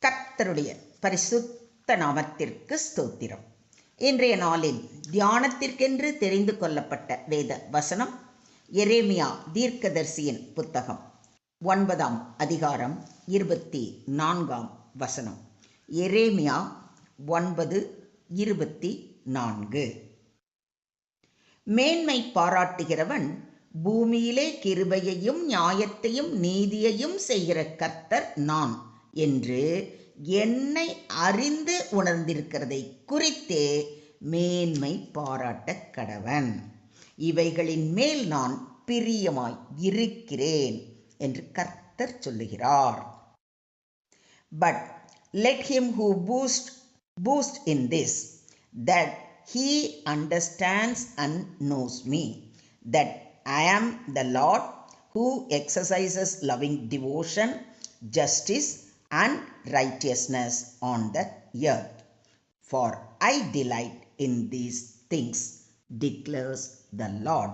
கர்த்தருடைய பரிசுத்த நாமத்திற்கு ஸ்தோத்திரம். இன்றைய நாளில் தியானத்திற்கென்று தெரிந்து கொள்ளப்பட்ட வேத வசனம் எரேமியா தீர்க்கதரிசியின் புத்தகம் 9ஆம் அதிகாரம் 24ஆம் வசனம். எரேமியா 9:24. மேன்மை பாராட்டுகிறவன் பூமியிலே கிருபையையும் நியாயத்தையும் நீதியையும் செய்கிற கர்த்தர் நான் என்று என்னை அறிந்து உணர்ந்திருக்கிறதை குறித்தே மேன்மை பாராட்ட கடவன். இவைகளின் மேல் நான் பிரியமாய் இருக்கிறேன் என்று கர்த்தர் சொல்லுகிறார். But let him who boast in this, that he understands and knows me, that I am the Lord who exercises loving devotion, justice and righteousness on the earth. For I delight in these things, declares the Lord.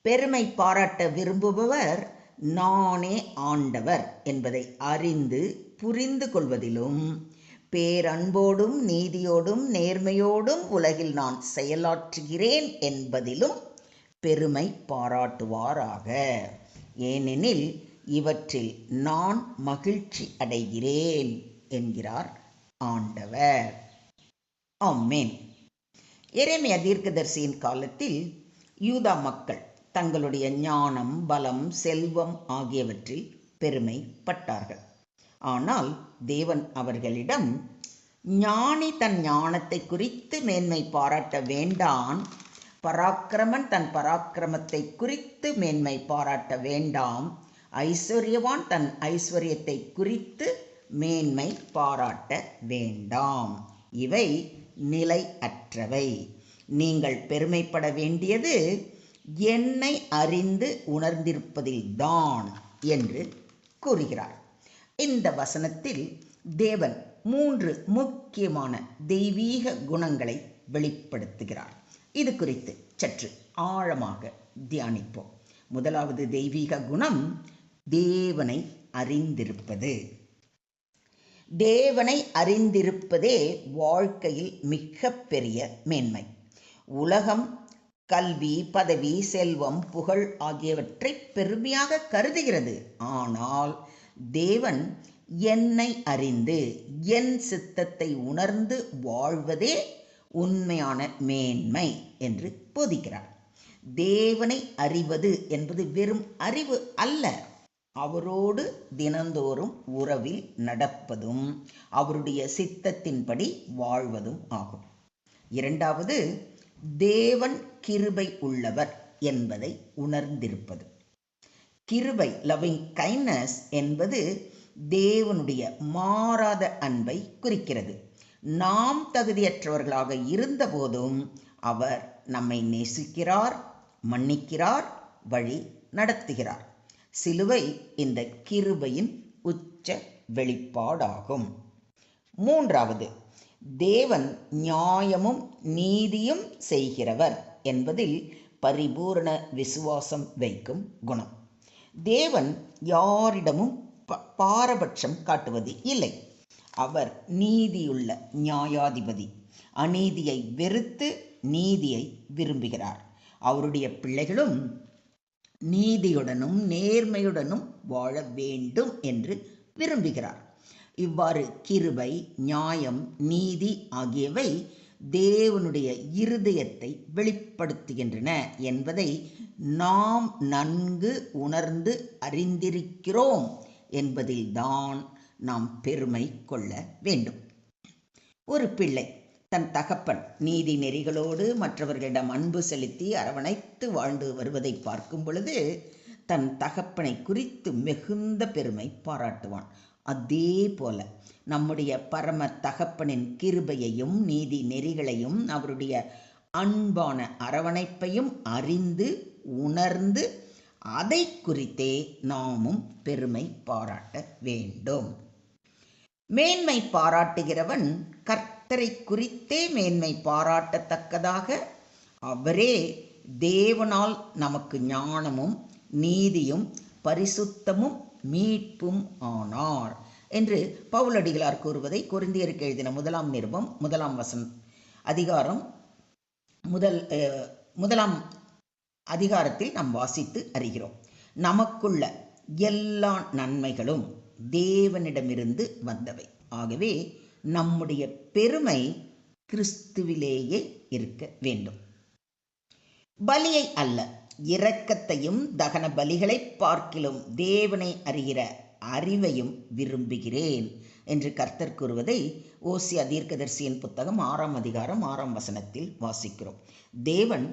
பெருமை பாராட்ட விரும்புபவர் நானே ஆண்டவர் என்பதை அறிந்து புரிந்து கொள்வதிலும், பேரன்போடும் நீதியோடும் நேர்மையோடும் உலகில் நான் செயலாற்றுகிறேன் என்பதிலும் பெருமை பாராட்டுவாராக. ஏனெனில் இவற்றில் நான் மகிழ்ச்சி அடைகிறேன் என்கிறார் ஆண்டவர். ஆமென். எரேமியா தீர்க்கதரிசியின் காலத்தில் யூதா மக்கள் தங்களுடைய ஞானம், பலம், செல்வம் ஆகியவற்றில் பெருமைப்பட்டார்கள். ஆனால் தேவன் அவர்களிடம், ஞானி தன் ஞானத்தை குறித்து மேன்மை பாராட்ட வேண்டாம், பராக்கிரமன் தன் பராக்கிரமத்தை குறித்து மேன்மை பாராட்ட வேண்டாம், ஐஸ்வர்யவான் தன் ஐஸ்வர்யத்தை குறித்து மேன்மை பாராட்ட வேண்டாம். இவை நிலை அற்றவை. நீங்கள் பெருமைப்பட வேண்டியது என்னை அறிந்து உணர்ந்திருப்பதில்தான் என்று கூறுகிறார். இந்த வசனத்தில் தேவன் 3 முக்கியமான தெய்வீக குணங்களை வெளிப்படுத்துகிறார். இது குறித்து சற்று ஆழமாக தியானிப்போம். முதலாவது தெய்வீக குணம் தேவனை அறிந்திருப்பது. தேவனை அறிந்திருப்பதே வாழ்க்கையில் மிக பெரிய மேன்மை. உலகம் கல்வி, பதவி, செல்வம், புகழ் ஆகியவற்றை பெருமையாக கருதுகிறது. ஆனால் தேவன் என்னை அறிந்து என் சித்தத்தை உணர்ந்து வாழ்வதே உண்மையான மேன்மை என்று போதிக்கிறார். தேவனை அறிவது என்பது வெறும் அறிவு அல்ல, அவரோடு தினந்தோறும் உறவில் நடப்பதும் அவருடைய சித்தத்தின்படி வாழ்வதும் ஆகும். இரண்டாவது, தேவன் கிருபை உள்ளவர் என்பதை உணர்ந்திருப்பது. கிருபை, லவ்விங் கைண்ட்னஸ் என்பது தேவனுடைய மாறாத அன்பை குறிக்கிறது. நாம் தகுதியற்றவர்களாக இருந்தபோதும் அவர் நம்மை நேசிக்கிறார், மன்னிக்கிறார், வழி நடத்துகிறார். சிலுவை இந்த கிருபையின் உச்ச வெளிப்பாடாகும். மூன்றாவது, தேவன் நியாயமும் நீதியும் செய்கிறவர் என்பதில் பரிபூரண விசுவாசம் வைக்கும் குணம். தேவன் யாரிடமும் பாரபட்சம் காட்டுவது இல்லை. அவர் நீதியுள்ள நியாயாதிபதி. அநீதியை வெறுத்து நீதியை விரும்புகிறார். அவருடைய பிள்ளைகளும் நீதியுடனும் நேர்மையுடனும் வாழ வேண்டும் என்று விரும்புகிறார். இவ்வாறு கிருபை, நியாயம், நீதி ஆகியவை தேவனுடைய இருதயத்தை வெளிப்படுத்துகின்றன என்பதை நாம் நன்கு உணர்ந்து அறிந்திருக்கிறோம் என்பதில்தான் நாம் பெருமை கொள்ள வேண்டும். ஒரு பிள்ளை தன் தகப்பன் நீதி நெறிகளோடு மற்றவர்களிடம் அன்பு செலுத்தி அரவணைத்து வாழ்ந்து வருவதை பார்க்கும் பொழுது தன் தகப்பனை குறித்து மிகுந்த பெருமை பாராட்டுவான். அதே போல நம்முடைய பரம தகப்பனின் கிருபையையும் நீதி நெறிகளையும் அவருடைய அன்பான அரவணைப்பையும் அறிந்து உணர்ந்து அதை குறித்தே நாமும் பெருமை பாராட்ட வேண்டும். மேன்மை பாராட்டுகிறவன் கர்த்தரை குறித்தே மேன்மை பாராட்டத்தக்கதாக அவரே தேவனால் நமக்கு ஞானமும் நீதியும் பரிசுத்தமும் மீட்பும் ஆனார். என்று பவுலடிகளார் கூறுவதை கொரிந்தியருக்கு எழுதின 1 நிருபம் 1 அதிகாரம் முதலாம் அதிகாரத்தில் நாம் வாசித்து அறிகிறோம். நமக்குள்ள எல்லா நன்மைகளும் தேவனிடமிருந்து வந்தவை. ஆகவே நம்முடைய பெருமை கிறிஸ்துவிலேயே இருக்க வேண்டும். பலியை அல்ல, இரக்கத்தையும் தகன பலிகளை பார்க்கிலும் தேவனை அறிகிற அறிவையும் விரும்புகிறேன் என்று கர்த்தர் கூறுவதை ஓசியா தீர்க்கதரிசியின் புத்தகம் 6 அதிகாரம் 6 வாசிக்கிறோம். தேவன்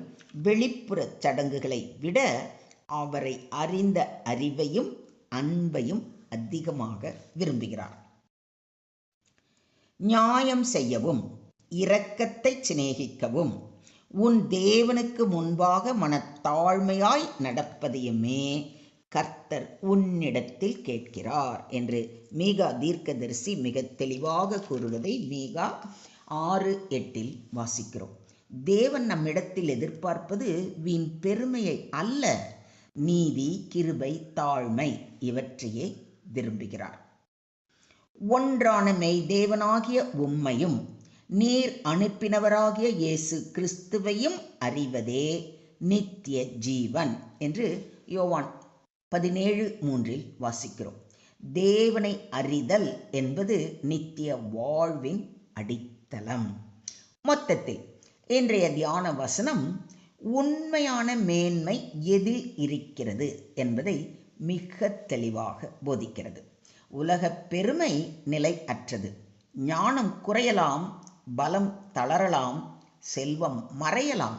வெளிப்புற சடங்குகளை விட அவரை அறிந்த அறிவையும் அன்பையும் அதிகமாக விரும்புகிறார். நியாயம் செய்யவும் இரக்கத்தை சிநேகிக்கவும் உன் தேவனுக்கு முன்பாக மனத்தாழ்மையாய் நடப்பதையுமே கர்த்தர் உன்னிடத்தில் கேட்கிறார் என்று மீகா தீர்க்கதரிசி மிக தெளிவாக கூறுவதை மீகா 6:8 வாசிக்கிறோம். தேவன் நம்மிடத்தில் எதிர்பார்ப்பது வீண் பெருமையை அல்ல, நீதி, கிருபை, தாழ்மை இவற்றையே விரும்புகிறார். ஒன்றான மெய் தேவனாகிய உம்மையும் நீர் அனுப்பினவராகிய இயேசு கிறிஸ்துவையும் அறிவதே நித்திய ஜீவன் என்று யோவான் 17:3 வாசிக்கிறோம். தேவனை அறிதல் என்பது நித்திய வாழ்வின் அடித்தளம். மொத்தத்தில் இன்றைய தியான வசனம் உண்மையான மேன்மை எதில் இருக்கிறது என்பதை மிக தெளிவாக போதிக்கிறது. உலகப் பெருமை நிலை அற்றது. ஞானம் குறையலாம், பலம் தளரலாம், செல்வம் மறையலாம்.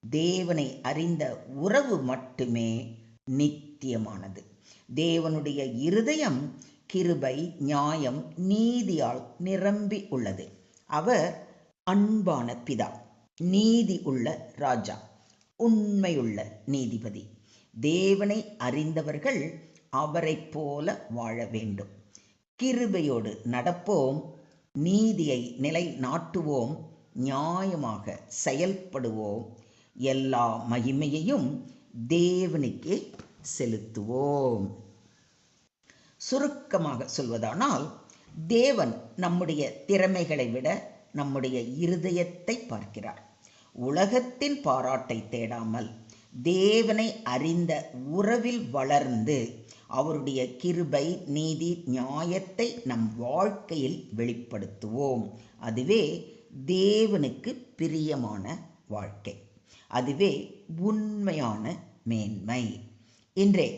தேவனை அறிந்த உறவு மட்டுமே நித்தியமானது. தேவனுடைய இருதயம் கிருபை, நியாயம், நீதியால் நிரம்பி உள்ளது. அவர் அன்பான பிதா, நீதி உள்ள ராஜா, உண்மையுள்ள நீதிபதி. தேவனை அறிந்தவர்கள் அவரைப் போல வாழ வேண்டும். கிருபையோடு நடப்போம், நீதியை நிலைநாட்டுவோம், நியாயமாக செயல்படுவோம், எல்லா மகிமையையும் தேவனுக்கே செலுத்துவோம். சுருக்கமாக சொல்வதானால், தேவன் நம்முடைய திறமைகளை விட நம்முடைய இருதயத்தை பார்க்கிறார். உலகத்தின் பாராட்டை தேடாமல் தேவனை அறிந்த உறவில் வளர்ந்து அவருடைய கிருபை, நீதி, நியாயத்தை நம் வாழ்க்கையில் வெளிப்படுத்துவோம். அதுவே தேவனுக்கு பிரியமான வாழ்க்கை. அதுவே உண்மையான மேன்மை. இன்றே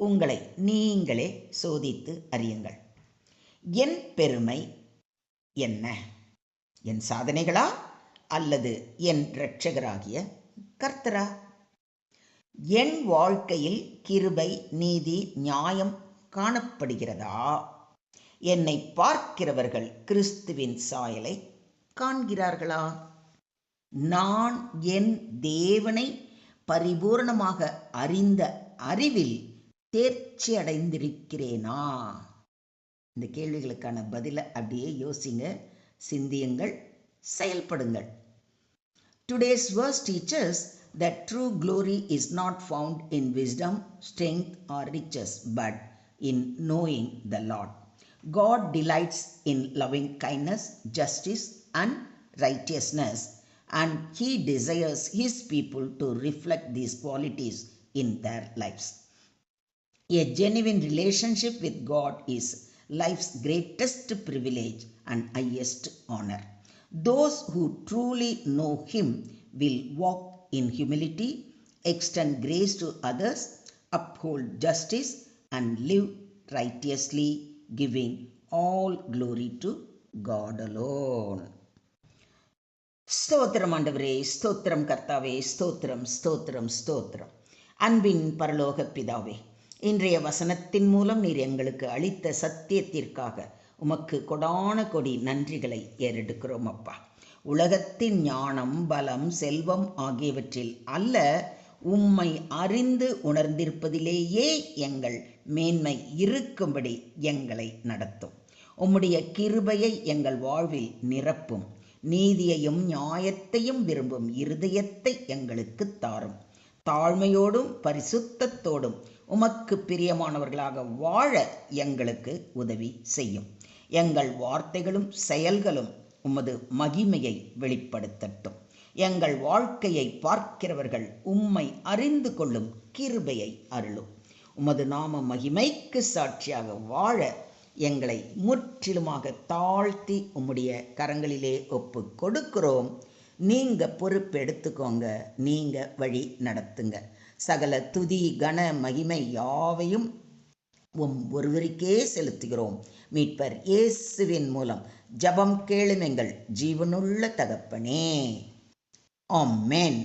உங்களை நீங்களே சோதித்து அறியுங்கள். என் பெருமை என்ன? என் சாதனைகளா அல்லது என் இரட்சகராகிய கர்த்தரா? என் வாழ்க்கையில் கிருபை, நீதி, நியாயம் காணப்படுகிறதா? என்னை பார்க்கிறவர்கள் கிறிஸ்துவின் சாயலை காண்கிறார்களா? நான் என் தேவனை பரிபூர்ணமாக அறிந்த அறிவில் தேர்ச்சி அடைந்திருக்கிறேனா? இந்த கேள்விகளுக்கான பதிலை அப்படியே யோசிங்க, சிந்தியுங்கள், செயல்படுங்கள். Today's verse teaches that true glory is not found in wisdom, strength or riches, but in knowing the Lord. God delights in loving kindness, justice and righteousness, and He desires His people to reflect these qualities in their lives. A genuine relationship with God is life's greatest privilege and highest honor. Those who truly know Him will walk in humility, extend grace to others, uphold justice, and live righteously, giving all glory to God alone. ஸ்தோத்திரம் ஆண்டவரே, ஸ்தோத்திரம் கர்த்தாவே, ஸ்தோத்திரம் ஸ்தோத்திரம் ஸ்தோத்திரம். அன்பின் பரலோக பிதாவே, இன்றைய வசனத்தின் மூலம் நீர் எங்களுக்கு அளித்த சத்தியத்திற்காக உமக்கு கொடான கொடி நன்றிகளை ஏறெடுக்கிறோம் அப்பா. உலகத்தின் ஞானம், பலம், செல்வம் ஆகியவற்றில் அல்ல, உம்மை அறிந்து உணர்ந்திருப்பதிலேயே எங்கள் மேன்மை இருக்கும்படி எங்களை நடத்தும். உம்முடைய கிருபையை எங்கள் வாழ்வில் நிரப்பும். நீதியையும் நியாயத்தையும் விரும்பும் இருதயத்தை எங்களுக்கு தாரும். தாழ்மையோடும் பரிசுத்தத்தோடும் உமக்கு பிரியமானவர்களாக வாழ எங்களுக்கு உதவி செய்யும். எங்கள் வார்த்தைகளும் செயல்களும் உமது மகிமையை வெளிப்படுத்தட்டும். எங்கள் வாழ்க்கையை பார்க்கிறவர்கள் உம்மை அறிந்து கொள்ளும் கிருபையை அருளும். உமது நாம மகிமைக்கு சாட்சியாக வாழ எங்களை முற்றிலுமாக தாழ்த்தி உம்முடைய கரங்களிலே ஒப்பு கொடுக்கிறோம். நீங்க பொறுப்பு எடுத்துக்கோங்க, நீங்க வழி நடத்துங்க. சகல துதி கன மகிமை யாவையும் ஒருவருக்கே செலுத்துகிறோம். மீட்பர் இயேசுவின் மூலம் ஜெபம் கேளும் எங்கள் ஜீவனுள்ள தகப்பனே. ஆமென்.